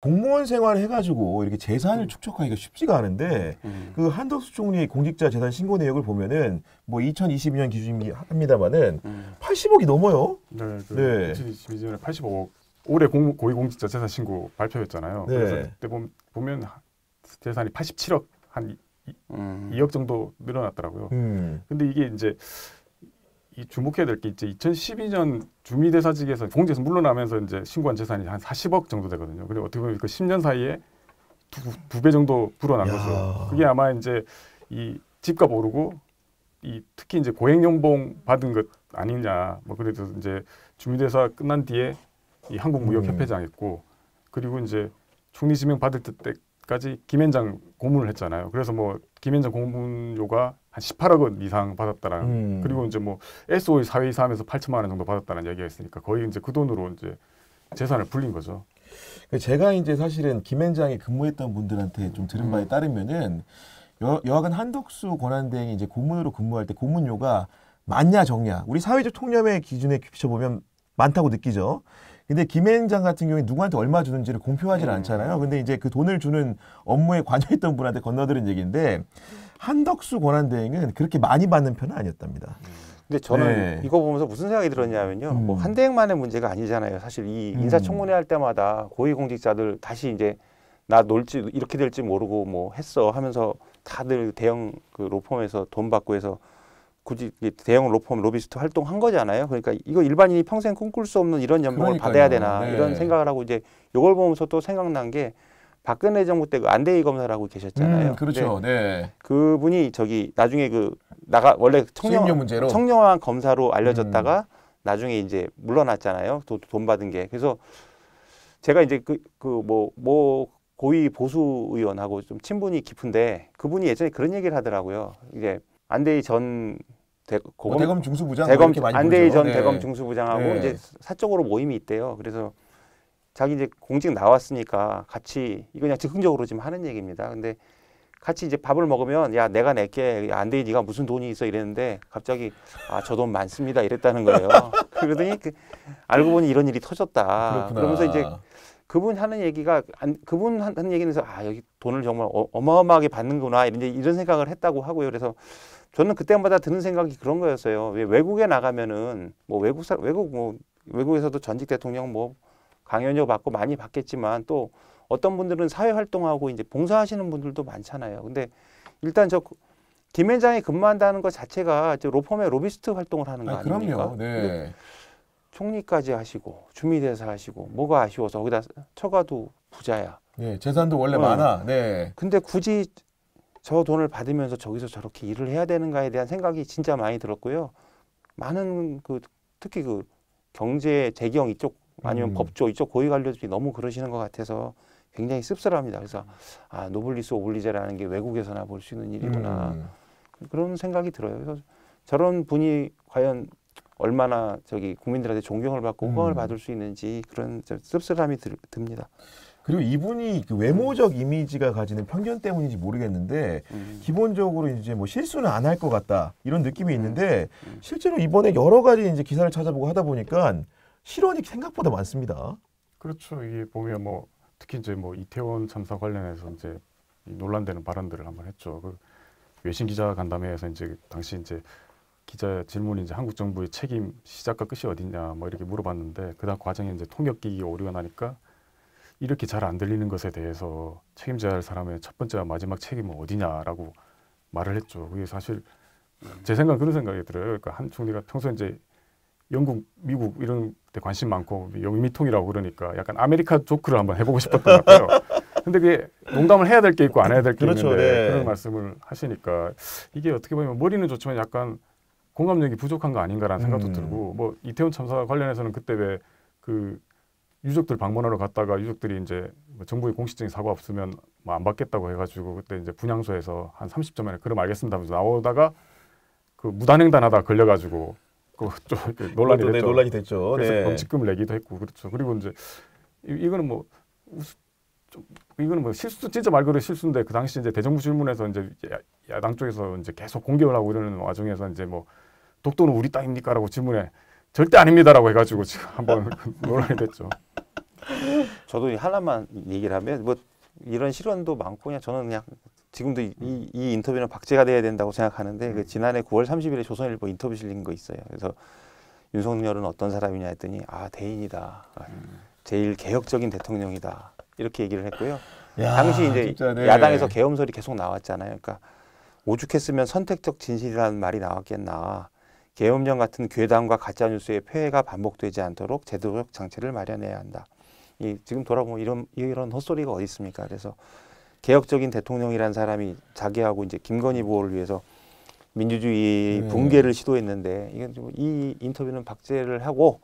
공무원 생활 해가지고 이렇게 재산을 축적하기가 쉽지가 않은데 그 한덕수 총리의 공직자 재산 신고 내역을 보면은 뭐 2022년 기준입니다만은 80억이 넘어요. 네, 네. 2022년에 85억. 올해 고위공직자 재산 신고 발표했잖아요. 네. 그래서 그때 보면 재산이 87억 한 2억 정도 늘어났더라고요. 근데 이게 이제 이 주목해야 될 게 이제 2012년 주미대사직에서 공직에서 물러나면서 이제 신고한 재산이 한 40억 정도 되거든요. 그리고 어떻게 보면 그 10년 사이에 두 배 정도 불어난 거죠. 그게 아마 이제 이 집값 오르고 이 특히 이제 고액연봉 받은 것 아니냐. 뭐 그래도 이제 주미대사 끝난 뒤에 이 한국무역협회장 했고 그리고 이제 총리 지명 받을 때까지 김앤장 고문을 했잖아요. 그래서 뭐 김앤장 고문료가 한 18억 원 이상 받았다라는 그리고 이제 뭐 SOE 사회이사하면서 8천만 원 정도 받았다는 얘기가 있으니까 거의 이제 그 돈으로 이제 재산을 불린 거죠. 제가 이제 사실은 김앤장에 근무했던 분들한테 좀 들은 바에 따르면은 여하간 한덕수 권한대행이 이제 고문으로 근무할 때 고문료가 많냐 적냐 우리 사회적 통념의 기준에 비춰보면 많다고 느끼죠. 근데 김앤장 같은 경우에 누구한테 얼마 주는지를 공표하지 않잖아요. 근데 이제 그 돈을 주는 업무에 관여했던 분한테 건너들은 얘기인데 한덕수 권한대행은 그렇게 많이 받는 편은 아니었답니다. 근데 저는 네. 이거 보면서 무슨 생각이 들었냐면요. 뭐 한대행만의 문제가 아니잖아요. 사실 이 인사청문회 할 때마다 고위공직자들 다시 이제 나 놀지 이렇게 될지 모르고 뭐 했어 하면서 다들 대형 그 로펌에서 돈 받고 해서 굳이 대형 로펌 로비스트 활동한 거잖아요. 그러니까 이거 일반인이 평생 꿈꿀 수 없는 이런 연봉을 받아야 되나 네. 이런 생각을 하고 이제 이걸 보면서 또 생각난 게 박근혜 정부 때 그 안대희 검사라고 계셨잖아요. 그렇죠. 네. 그분이 저기 나중에 원래 청렴한 검사로 알려졌다가 나중에 이제 물러났잖아요. 돈 받은 게. 그래서 제가 이제 뭐 고위 보수 의원하고 좀 친분이 깊은데 그분이 예전에 그런 얘기를 하더라고요. 이제 안대희 전 대검 중수부장 안대희 전 대검 중수부장하고 이제 사적으로 모임이 있대요. 그래서 자기 이제 공직 나왔으니까 같이 이거 그냥 즉흥적으로 지금 하는 얘기입니다. 근데 같이 이제 밥을 먹으면 야 내가 낼게 안대희 네가 무슨 돈이 있어 이랬는데 갑자기 저 돈 많습니다 이랬다는 거예요. 그러더니 알고 보니 이런 일이 터졌다. 그러면서 이제 그분 하는 얘기가 그분 하는 얘기는 여기 돈을 정말 어마어마하게 받는구나 이런 생각을 했다고 하고요. 그래서 저는 그때마다 드는 생각이 그런 거였어요. 왜 외국에 나가면은 뭐 외국에서도 전직 대통령 뭐 강연료 받고 많이 받겠지만 또 어떤 분들은 사회 활동하고 이제 봉사하시는 분들도 많잖아요. 근데 일단 저 김앤장이 근무한다는 것 자체가 로펌의 로비스트 활동을 하는 거 아닙니까? 그럼요. 네. 총리까지 하시고 주미대사 하시고 뭐가 아쉬워서 거기다 처가도 부자야. 네, 재산도 원래 많아. 네. 근데 굳이 저 돈을 받으면서 저기서 저렇게 일을 해야 되는가에 대한 생각이 진짜 많이 들었고요. 많은 특히 경제 재경 이쪽 아니면 법조 이쪽 고위 관료들이 너무 그러시는 것 같아서 굉장히 씁쓸합니다. 그래서 노블리스 오블리제라는 게 외국에서나 볼 수 있는 일이구나 그런 생각이 들어요. 그래서 저런 분이 과연 얼마나 국민들한테 존경을 받고 호감을 받을 수 있는지 그런 씁쓸함이 듭니다. 그리고 이분이 그 외모적 이미지가 가지는 편견 때문인지 모르겠는데 기본적으로 이제 뭐 실수는 안 할 것 같다 이런 느낌이 있는데 실제로 이번에 여러 가지 이제 기사를 찾아보고 하다 보니까 실언이 생각보다 많습니다. 그렇죠. 이게 보면 뭐 특히 이제 뭐 이태원 참사 관련해서 이제 논란되는 발언들을 한번 했죠. 외신 기자 간담회에서 이제 당시 이제 기자 질문이 이제 한국 정부의 책임 시작과 끝이 어디냐 뭐 이렇게 물어봤는데 그다음 과정에 이제 통역기기가 오류가 나니까 이렇게 잘 안 들리는 것에 대해서 책임져야 할 사람의 첫 번째와 마지막 책임은 어디냐라고 말을 했죠. 그게 사실 제 생각은 그런 생각이 들어요. 그러니까 한 총리가 평소에 이제 영국, 미국 이런 데 관심 많고 영미통이라고 그러니까 약간 아메리카 조크를 한번 해보고 싶었던 것 같아요. 근데 그게 농담을 해야 될 게 있고 안 해야 될 게 있는데 그런 말씀을 하시니까 이게 어떻게 보면 머리는 좋지만 약간 공감력이 부족한 거 아닌가라는 생각도 들고 뭐 이태원 참사 관련해서는 그때 왜 유족들 방문하러 갔다가 유족들이 이제 정부의 공식적인 사과 없으면 뭐 안 받겠다고 해가지고 그때 이제 분향소에서 한 30점 만에 그럼 알겠습니다 하면서 나오다가 무단횡단하다 걸려가지고 좀 논란이 됐죠. 그래서 범칙금을 내기도 했고 그렇죠. 그리고 이제 이거는 뭐 실수 진짜 말 그대로 실수인데 그 당시 이제 대정부 질문에서 이제 야당 쪽에서 이제 계속 공격을 하고 이러는 와중에서 이제 뭐 독도는 우리 땅입니까라고 질문에 절대 아닙니다라고 해가지고 지금 한번 논란이 됐죠. 저도 하나만 얘기를 하면 뭐 이런 실언도 많고 그냥 저는 그냥 지금도 이 인터뷰는 박제가 돼야 된다고 생각하는데 그 지난해 9월 30일에 조선일보 인터뷰 실린 거 있어요. 그래서 윤석열은 어떤 사람이냐 했더니 아 대인이다. 제일 개혁적인 대통령이다. 이렇게 얘기를 했고요. 야, 당시 이제 진짜, 네. 야당에서 계엄설이 계속 나왔잖아요. 그러니까 오죽했으면 선택적 진실이라는 말이 나왔겠나. 계엄령 같은 괴담과 가짜뉴스의 폐해가 반복되지 않도록 제도적 장치를 마련해야 한다. 지금 돌아보면 이런 헛소리가 어디 있습니까? 그래서 개혁적인 대통령이란 사람이 자기하고 이제 김건희 보호를 위해서 민주주의 붕괴를 시도했는데 이건 이 인터뷰는 박제를 하고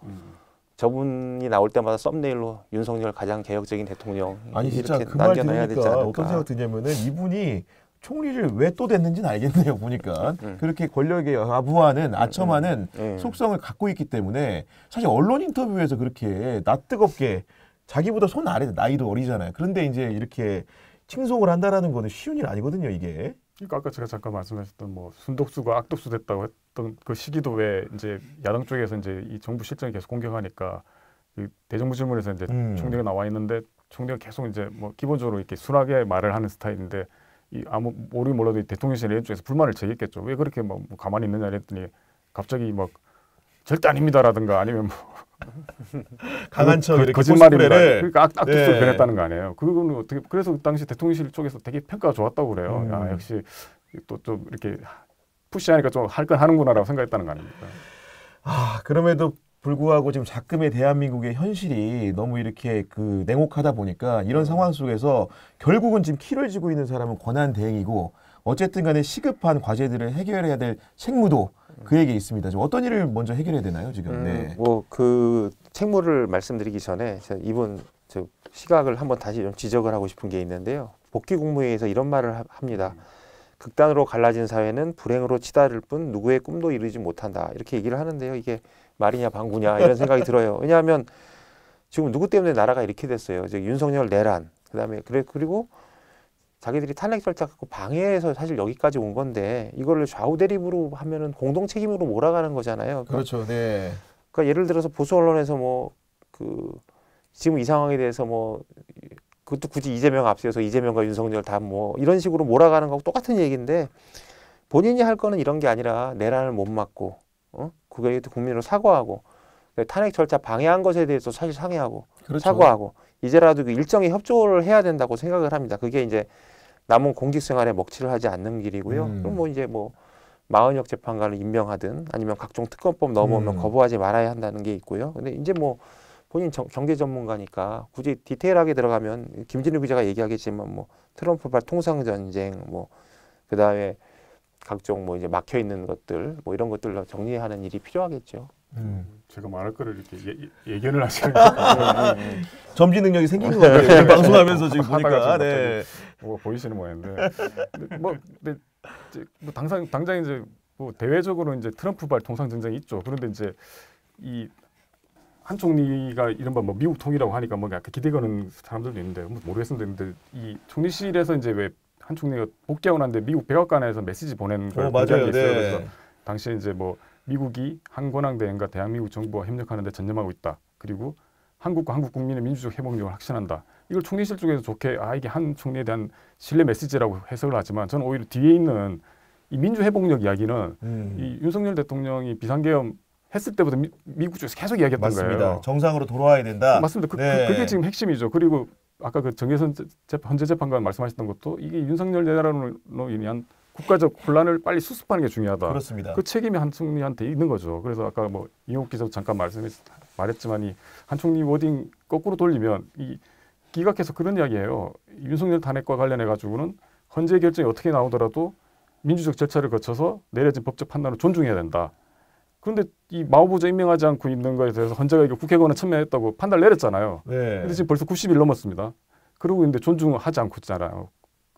저분이 나올 때마다 썸네일로 윤석열 가장 개혁적인 대통령 아니 진짜 이렇게 그 말 남겨놔야 되지 들으니까 않을까. 어떤 생각 드냐면은 이분이 총리를 왜 또 됐는지는 알겠네요. 보니까 그렇게 권력에 아부하는 아첨하는 속성을 갖고 있기 때문에 사실 언론 인터뷰에서 그렇게 낯뜨겁게 자기보다 손 아래 나이도 어리잖아요. 그런데 이제 이렇게 칭송을 한다라는 거는 쉬운 일 아니거든요, 이게. 그러니까 아까 제가 잠깐 말씀하셨던 뭐 순독수가 악독수 됐다고 했던 그 시기도 왜 이제 야당 쪽에서 이제 이 정부 실정이 계속 공격하니까 이 대정부 질문에서 이제 총리가 나와 있는데 총리가 계속 이제 뭐 기본적으로 이렇게 순하게 말을 하는 스타일인데 이 아무 모르긴 몰라도 이 대통령실 이런 쪽에서 불만을 제기했겠죠. 왜 그렇게 뭐 가만히 있느냐 했더니 갑자기 막 절대 아닙니다라든가 아니면 뭐 강한 척 이렇게 거짓말입니다. 코스프레를. 그러니까 악독수를 네. 변했다는 거 아니에요. 그거는 어떻게 그래서 그 당시 대통령실 쪽에서 되게 평가가 좋았다고 그래요. 야, 역시 또 좀 이렇게 푸시하니까 좀 할 건 하는구나라고 생각했다는 거 아닙니까? 아, 그럼에도 불구하고 지금 작금의 대한민국의 현실이 너무 이렇게 그 냉혹하다 보니까 이런 상황 속에서 결국은 지금 키를 쥐고 있는 사람은 권한 대행이고 어쨌든 간에 시급한 과제들을 해결해야 될 책무도 그에게 있습니다. 지금 어떤 일을 먼저 해결해야 되나요, 지금? 네. 뭐 그 책무를 말씀드리기 전에 제가 이분 저 시각을 한번 다시 좀 지적을 하고 싶은 게 있는데요. 복귀 국무회의에서 이런 말을 합니다. 극단으로 갈라진 사회는 불행으로 치달을 뿐 누구의 꿈도 이루지 못한다. 이렇게 얘기를 하는데요. 이게 말이냐 방구냐 이런 생각이 들어요. 왜냐하면 지금 누구 때문에 나라가 이렇게 됐어요. 즉 윤석열 내란 그다음에 그리고 자기들이 탄핵 절차 갖고 방해해서 사실 여기까지 온 건데 이거를 좌우 대립으로 하면은 공동 책임으로 몰아가는 거잖아요. 그렇죠. 네. 그러니까 예를 들어서 보수 언론에서 뭐 그 지금 이 상황에 대해서 뭐 그것도 굳이 이재명 앞세워서 이재명과 윤석열 다 뭐 이런 식으로 몰아가는 거하고 똑같은 얘기인데 본인이 할 거는 이런 게 아니라 내란을 못 막고 그거에 국민으로 사과하고 탄핵 절차 방해한 것에 대해서 사실 상의하고 그렇죠. 사과하고 이제라도 그 일정의 협조를 해야 된다고 생각을 합니다. 그게 이제 남은 공직생활에 먹칠을 하지 않는 길이고요. 그럼 뭐 이제 뭐 마은혁 재판관을 임명하든 아니면 각종 특검법 넘어오면 거부하지 말아야 한다는 게 있고요. 근데 이제 뭐 본인 경제 전문가니까 굳이 디테일하게 들어가면 김진우 기자가 얘기하겠지만 뭐 트럼프발 통상 전쟁 뭐 그다음에 각종 뭐 이제 막혀 있는 것들 뭐 이런 것들로 정리하는 일이 필요하겠죠. 제가 말할 거를 이렇게 예견을 하시니까 점지 능력이 생긴 것 같아요. 지금 방송하면서 지금 보니까. 네. 뭐 보이시는 모양인데 뭐 당장 이제 뭐 대외적으로 이제 트럼프발 통상 전쟁이 있죠. 그런데 이제 이 한 총리가 이른바 뭐 미국 통이라고 하니까 뭐 약간 기대 거는 사람들도 있는데 뭐 모르겠습니다. 근데 이 총리실에서 이제 왜 한 총리가 복귀하고 난데 미국 백악관에서 메시지 보낸 걸 본 적이 맞아요. 있어요. 네. 그래서 당시에 이제 뭐 미국이 한 권한 대행과 대한민국 정부와 협력하는 데 전념하고 있다. 그리고 한국과 한국 국민의 민주적 회복력을 확신한다. 이걸 총리실 쪽에서 좋게 이게 한 총리에 대한 신뢰 메시지라고 해석을 하지만 저는 오히려 뒤에 있는 이 민주 회복력 이야기는 이 윤석열 대통령이 비상계엄 했을 때부터 미국 쪽에서 계속 이야기했던 맞습니다. 거예요. 정상으로 돌아와야 된다. 맞습니다. 네. 그게 지금 핵심이죠. 그리고 아까 그 정혜선 헌재 재판관 말씀하셨던 것도 이게 윤석열 내란으로 인한 국가적 혼란을 빨리 수습하는 게 중요하다. 그렇습니다. 그 책임이 한 총리한테 있는 거죠. 그래서 아까 뭐 이용욱 기자도 잠깐 말했지만 이 한 총리 워딩 거꾸로 돌리면 이 기각해서 그런 이야기예요. 윤석열 탄핵과 관련해 가지고는 헌재 결정이 어떻게 나오더라도 민주적 절차를 거쳐서 내려진 법적 판단을 존중해야 된다. 그런데 이 마오부자 임명하지 않고 있는 거에 대해서 헌재가 이거 국회의원은 첨예했다고 판단을 내렸잖아요. 네. 근데 지금 벌써 90일 넘었습니다. 그러고 있는데 존중하지 않고 있잖아요.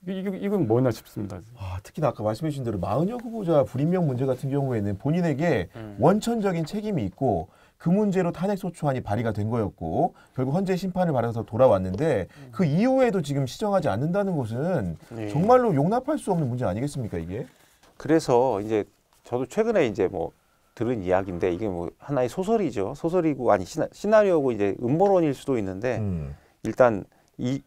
이건 뭐냐 싶습니다. 특히나 아까 말씀해 주신 대로 마은혁 후보자 불임명 문제 같은 경우에는 본인에게 원천적인 책임이 있고 그 문제로 탄핵소추안이 발의가 된 거였고 결국 헌재 심판을 받아서 돌아왔는데 그 이후에도 지금 시정하지 않는다는 것은 정말로 용납할 수 없는 문제 아니겠습니까 이게? 그래서 이제 저도 최근에 이제 뭐 들은 이야기인데 이게 뭐 하나의 소설이죠. 소설이고 아니 시나리오고 이제 음모론일 수도 있는데 일단 이게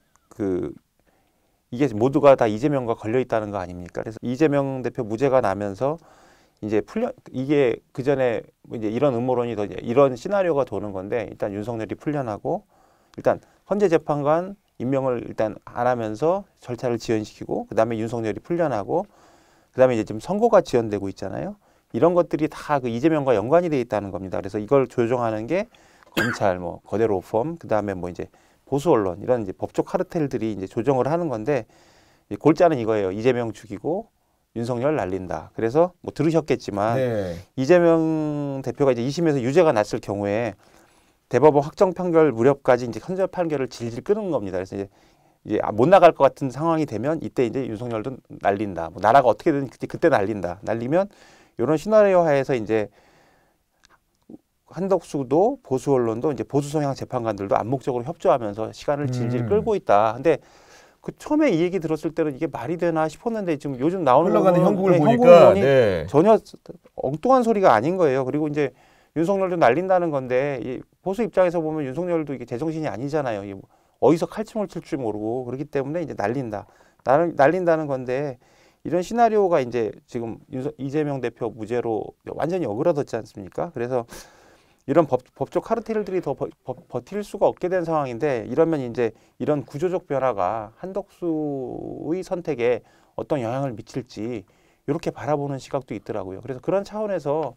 모두가 다 이재명과 걸려 있다는 거 아닙니까? 그래서 이재명 대표 무죄가 나면서 이제 이게 그 전에 이제 이런 음모론이 더 이런 시나리오가 도는 건데 일단 윤석열이 풀려나고 일단 헌재 재판관 임명을 일단 안 하면서 절차를 지연시키고 그다음에 윤석열이 풀려나고 그다음에 이제 지금 선고가 지연되고 있잖아요. 이런 것들이 다 그 이재명과 연관이 돼 있다는 겁니다. 그래서 이걸 조정하는 게 검찰, 뭐 거대 로펌, 그다음에 뭐 이제 보수 언론 이런 이제 법조 카르텔들이 이제 조정을 하는 건데 골자는 이거예요. 이재명 죽이고 윤석열 날린다. 그래서 뭐 들으셨겠지만 네. 이재명 대표가 이제 2심에서 유죄가 났을 경우에 대법원 확정 판결 무렵까지 이제 헌재 판결을 질질 끄는 겁니다. 그래서 이제 못 나갈 것 같은 상황이 되면 이때 이제 윤석열도 날린다. 뭐 나라가 어떻게든 그때 날린다. 날리면 이런 시나리오 하에서 이제 한덕수도 보수 언론도 이제 보수 성향 재판관들도 암묵적으로 협조하면서 시간을 질질 끌고 있다. 근데 그 처음에 이 얘기 들었을 때는 이게 말이 되나 싶었는데 지금 요즘 나오는 흘러가는 형국을 보니까 형국론이 네. 전혀 엉뚱한 소리가 아닌 거예요. 그리고 이제 윤석열도 날린다는 건데 이 보수 입장에서 보면 윤석열도 이게 제정신이 아니잖아요. 이게 어디서 칼춤을 출 줄 모르고 그렇기 때문에 이제 날린다는 건데 이런 시나리오가 이제 지금 이재명 대표 무죄로 완전히 어그러졌지 않습니까? 그래서 이런 법적 카르텔들이 더 버틸 수가 없게 된 상황인데 이러면 이제 이런 구조적 변화가 한덕수의 선택에 어떤 영향을 미칠지 이렇게 바라보는 시각도 있더라고요. 그래서 그런 차원에서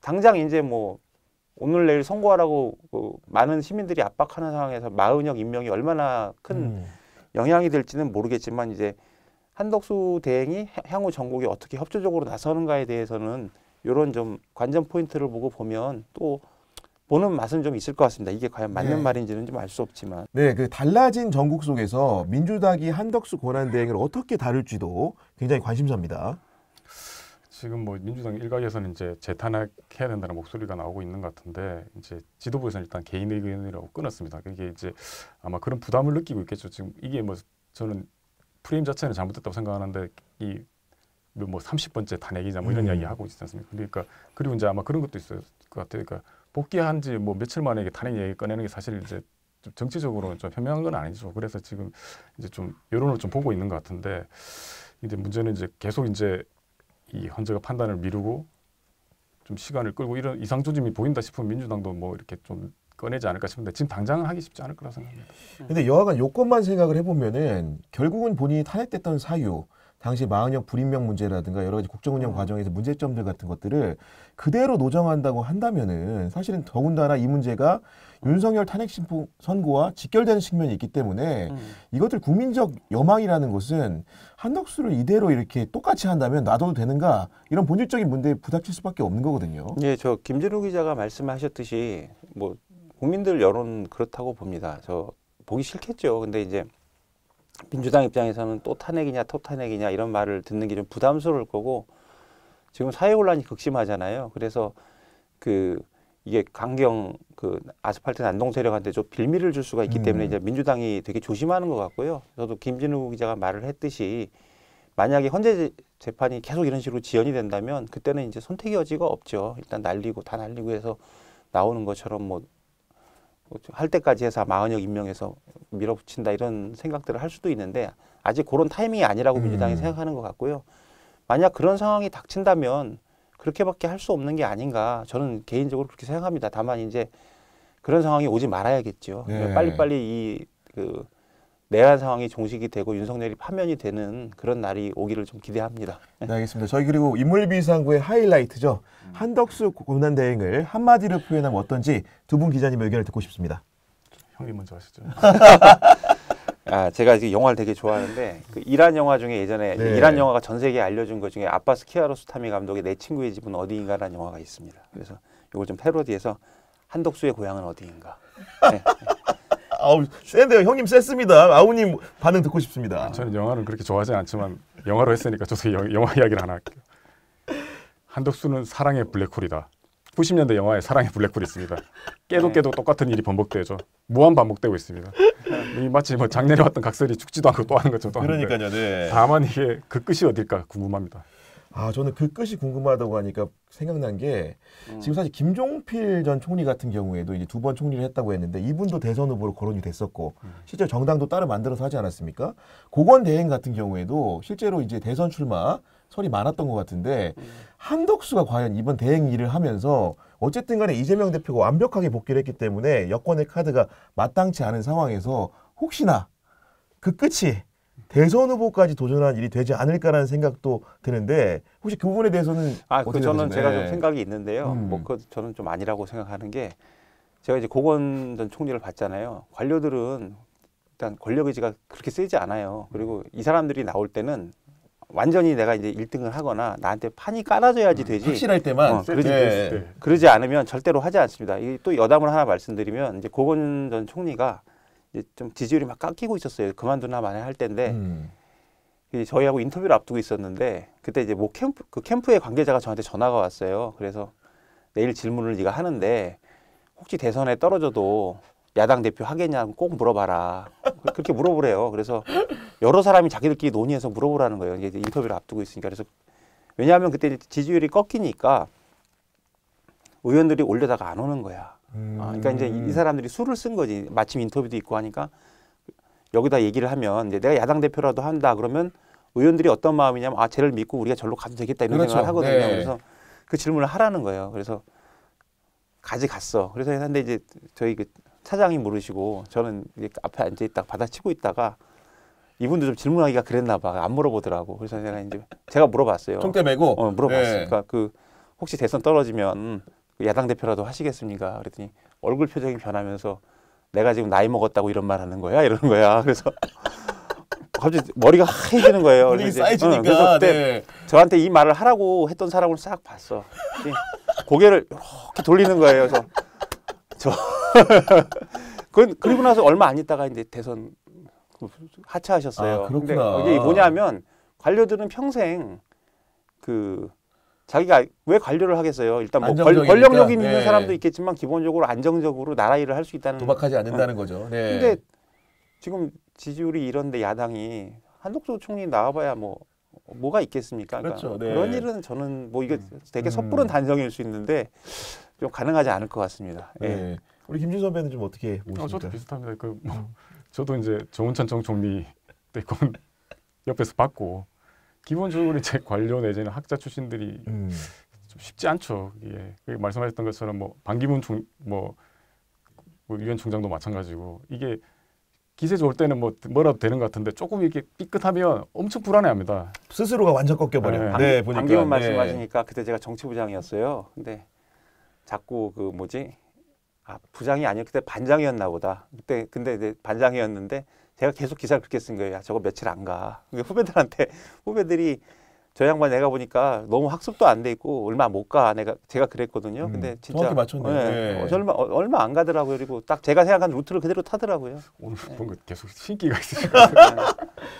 당장 이제 뭐 오늘 내일 선고하라고 많은 시민들이 압박하는 상황에서 마은혁 임명이 얼마나 큰 영향이 될지는 모르겠지만 이제 한덕수 대행이 향후 전국에 어떻게 협조적으로 나서는가에 대해서는 이런 좀 관전 포인트를 보면 또 보는 맛은 좀 있을 것 같습니다. 이게 과연 맞는 네. 말인지는 좀 알 수 없지만. 네, 그 달라진 전국 속에서 민주당이 한덕수 권한대행을 어떻게 다룰지도 굉장히 관심사입니다. 지금 뭐 민주당 일각에서는 이제 재탄핵해야 된다는 목소리가 나오고 있는 것 같은데 이제 지도부에서는 일단 개인 의견이라고 끊었습니다. 그게 이제 아마 그런 부담을 느끼고 있겠죠. 지금 이게 뭐 저는 프레임 자체는 잘못됐다고 생각하는데 이 뭐 30번째 탄핵이자 뭐 이런 이야기 하고 있지 않습니까? 그러니까 그리고 이제 아마 그런 것도 있을 것 같아요. 그러니까 복귀한 지 뭐 며칠 만에 이게 탄핵 얘기 꺼내는 게 사실 이제 좀 정치적으로는 좀 현명한 건 아니죠. 그래서 지금 이제 좀 여론을 좀 보고 있는 것 같은데 이제 문제는 이제 계속 이제 이 헌재가 판단을 미루고 좀 시간을 끌고 이런 이상 조짐이 보인다 싶으면 민주당도 뭐 이렇게 좀 꺼내지 않을까 싶은데 지금 당장은 하기 쉽지 않을 거라 생각합니다. 근데 여하간 요건만 생각을 해보면은 결국은 본인이 탄핵됐던 사유, 당시 마은혁 불임명 문제라든가 여러 가지 국정운영 과정에서 문제점들 같은 것들을 그대로 노정한다고 한다면은 사실은 더군다나 이 문제가 윤석열 탄핵 선고와 직결되는 측면이 있기 때문에 이것들 국민적 여망이라는 것은 한덕수를 이대로 이렇게 똑같이 한다면 놔둬도 되는가 이런 본질적인 문제에 부닥칠 수밖에 없는 거거든요. 예, 저 김진우 기자가 말씀하셨듯이 뭐 국민들 여론 그렇다고 봅니다. 저 보기 싫겠죠. 근데 이제 민주당 입장에서는 또 탄핵이냐 또 탄핵이냐 이런 말을 듣는 게 좀 부담스러울 거고 지금 사회 혼란이 극심하잖아요. 그래서 이게 강경 아스팔트 난동 세력한테 좀 빌미를 줄 수가 있기 때문에 이제 민주당이 되게 조심하는 것 같고요. 저도 김진우 기자가 말을 했듯이 만약에 헌재 재판이 계속 이런 식으로 지연이 된다면 그때는 이제 선택의 여지가 없죠. 일단 다 날리고 해서 나오는 것처럼 뭐 할 때까지 해서 마은혁 임명해서 밀어붙인다 이런 생각들을 할 수도 있는데 아직 그런 타이밍이 아니라고 민주당이 생각하는 것 같고요. 만약 그런 상황이 닥친다면 그렇게밖에 할 수 없는 게 아닌가 저는 개인적으로 그렇게 생각합니다. 다만 이제 그런 상황이 오지 말아야겠죠. 네. 빨리빨리 내란 상황이 종식이 되고 윤석열이 파면이 되는 그런 날이 오기를 좀 기대합니다. 네, 알겠습니다. 저희 그리고 인물비상구의 하이라이트죠. 한덕수 권한대행을 한마디로 표현하면 어떤지 두 분 기자님의 의견을 듣고 싶습니다. 형님 먼저 하시죠. 제가 지금 영화를 되게 좋아하는데 이란 영화 중에 예전에 네. 이란 영화가 전 세계에 알려준 것 중에 아바스 키아로스타미 감독의 내 친구의 집은 어디인가라는 영화가 있습니다. 그래서 이걸 좀 패러디해서 한덕수의 고향은 어디인가. 네. 아우 센데요. 형님 셌습니다. 아우님 반응 듣고 싶습니다. 저는 영화는 그렇게 좋아하지 않지만 영화로 했으니까 저도 영화 이야기를 하나 할게요. 한덕수는 사랑의 블랙홀이다. 90년대 영화에 사랑의 블랙홀이 있습니다. 깨도 똑같은 일이 반복되죠. 무한 반복되고 있습니다. 이 마치 뭐 작년에 왔던 각설이 죽지도 않고 또 하는 것처럼 또 하는데 그러니까요. 네. 다만 이게 그 끝이 어딜까 궁금합니다. 저는 그 끝이 궁금하다고 하니까 생각난 게 지금 사실 김종필 전 총리 같은 경우에도 이제 2번 총리를 했다고 했는데 이분도 대선 후보로 거론이 됐었고 실제 정당도 따로 만들어서 하지 않았습니까? 고건대행 같은 경우에도 실제로 이제 대선 출마 설이 많았던 것 같은데 한덕수가 과연 이번 대행 일을 하면서 어쨌든 간에 이재명 대표가 완벽하게 복귀를 했기 때문에 여권의 카드가 마땅치 않은 상황에서 혹시나 그 끝이 대선 후보까지 도전한 일이 되지 않을까라는 생각도 드는데 혹시 그 부분에 대해서는 어떻게 저는 생각하시나요? 제가 좀 네. 생각이 있는데요. 뭐 저는 좀 아니라고 생각하는 게 제가 이제 고건 전 총리를 봤잖아요. 관료들은 일단 권력 의지가 그렇게 세지 않아요. 그리고 이 사람들이 나올 때는 완전히 내가 이제 1등을 하거나 나한테 판이 깔아줘야지 되지. 확실할 때만 그러지 않으면 절대로 하지 않습니다. 이게 또 여담을 하나 말씀드리면 이제 고건 전 총리가 이제 좀 지지율이 막 깎이고 있었어요. 그만두나 마나 할 때인데 저희하고 인터뷰를 앞두고 있었는데 그때 이제 뭐 캠프의 관계자가 저한테 전화가 왔어요. 그래서 내일 질문을 네가 하는데 혹시 대선에 떨어져도 야당 대표 하겠냐고 꼭 물어봐라. 그렇게 물어보래요. 그래서 여러 사람이 자기들끼리 논의해서 물어보라는 거예요. 이제 인터뷰를 앞두고 있으니까. 그래서 왜냐하면 그때 지지율이 꺾이니까 의원들이 올려다가 안 오는 거야. 그러니까 이제 이 사람들이 수를 쓴 거지. 마침 인터뷰도 있고 하니까 여기다 얘기를 하면 이제 내가 야당 대표라도 한다 그러면 의원들이 어떤 마음이냐면 쟤를 믿고 우리가 절로 가도 되겠다 이런 그렇죠. 생각을 하거든요. 네. 그래서 그 질문을 하라는 거예요. 그래서 갔어. 그래서 근데 이제 저희 그 차장이 물으시고 저는 이제 앞에 앉아 있다 받아치고 있다가 이분도 좀 질문하기가 그랬나 봐. 안 물어보더라고. 그래서 제가 물어봤어요. 총대 메고 물어봤어요. 네. 그러니까 그 혹시 대선 떨어지면 야당 대표라도 하시겠습니까? 그랬더니 얼굴 표정이 변하면서 내가 지금 나이 먹었다고 이런 말 하는 거야? 이러는 거야. 그래서 갑자기 머리가 하얘지는 거예요. 분위기 그래서 쌓여지니까. 그래서 그때 네. 저한테 이 말을 하라고 했던 사람을 싹 봤어. 고개를 이렇게 돌리는 거예요. 그래서 그리고 나서 얼마 안 있다가 이제 대선 하차하셨어요. 근데 그렇구나. 이게 뭐냐면 관료들은 평생 그 자기가 왜 관료를 하겠어요? 일단 뭐 안정적이니까. 권력욕이 있는 네. 사람도 있겠지만 기본적으로 안정적으로 나라 일을 할 수 있다는. 도박하지 않는다는 거죠. 네. 근데 지금 지지율이 이런데 야당이 한덕수 총리 나와봐야 뭐가 있겠습니까? 그러니까 그렇죠. 네. 그런 일은 저는 뭐 이게 되게 섣부른 단정일 수 있는데 좀 가능하지 않을 것 같습니다. 네. 예. 우리 김진 선배는 좀 어떻게 보십니까? 저도 비슷합니다. 저도 이제 정운찬 전 총리 때건 옆에서 봤고 기본적으로 이제 관료 내지는 학자 출신들이 좀 쉽지 않죠. 이게 말씀하셨던 것처럼 뭐 반기문 유엔 총장도 마찬가지고 이게 기세 좋을 때는 뭐라도 되는 것 같은데 조금 이렇게 삐끗하면 엄청 불안해합니다. 스스로가 완전 꺾여버려. 네, 보니까. 반기문 말씀하시니까 그때 제가 정치부장이었어요. 근데 자꾸 부장이 아니었 그때 반장이었나 보다. 근데 이제 반장이었는데 제가 계속 기사를 그렇게 쓴 거예요. 야, 저거 며칠 안 가. 후배들이 저 양반 내가 보니까 너무 학습도 안 돼 있고 얼마 못 가. 제가 그랬거든요. 근데 진짜 정확히 맞췄네요. 네. 얼마 안 가더라고요. 그리고 딱 제가 생각한 루트를 그대로 타더라고요. 오늘 뭔가 계속 신기가 있으시고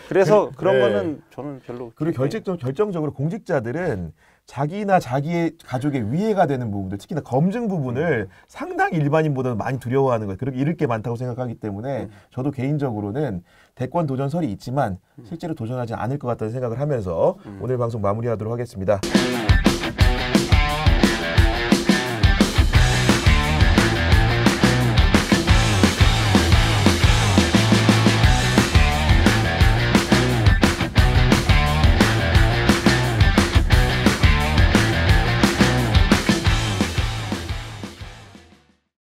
그래서 그런 네. 거는 저는 별로. 그리고 결정적으로 공직자들은 자기나 자기의 가족의 위해가 되는 부분들, 특히나 검증 부분을 상당히 일반인보다는 많이 두려워하는 거예요. 그렇게 잃을 게 많다고 생각하기 때문에 저도 개인적으로는 대권 도전설이 있지만 실제로 도전하지 않을 것 같다는 생각을 하면서 오늘 방송 마무리하도록 하겠습니다.